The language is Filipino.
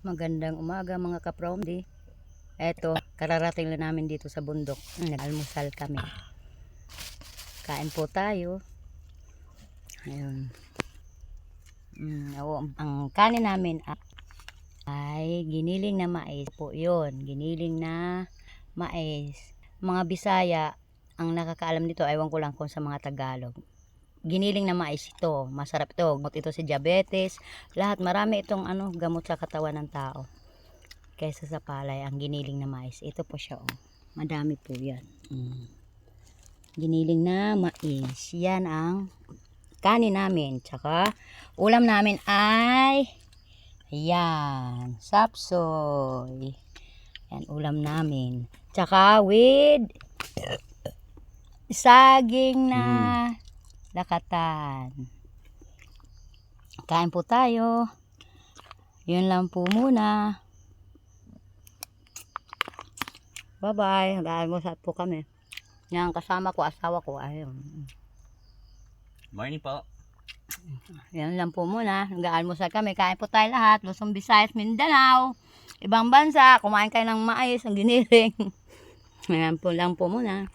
Magandang umaga mga kapromdi. Eto, kararating lang namin dito sa bundok. Nag-almusal kami. Kain po tayo. Ayun. Ang kanin namin ay giniling na mais po yun. Giniling na mais. Mga Bisaya, ang nakakaalam nito, ewan ko lang kung sa mga Tagalog. Giniling na mais ito, masarap ito. Gamot ito sa diabetes, lahat, marami itong gamot sa katawan ng tao. Kaysa sa palay, ang giniling na mais. Ito po siya, oh. Madami po yan. Giniling na mais. Yan ang kanin namin. Tsaka, ulam namin ay, ayan, sapsoy. Yan, ulam namin. Tsaka, with saging na lakatan. Kain po tayo. Yun lang po muna. Bye-bye. Mag-aalmusal po kami. Yan, kasama ko, asawa ko. Ayun. Morning po. Yan lang po muna. Mag-aalmusal kami. Kain po tayo lahat. Luzon, Visayas, Mindanao. Ibang bansa. Kumain kayo ng mais, ang giniling. Yan po lang po muna.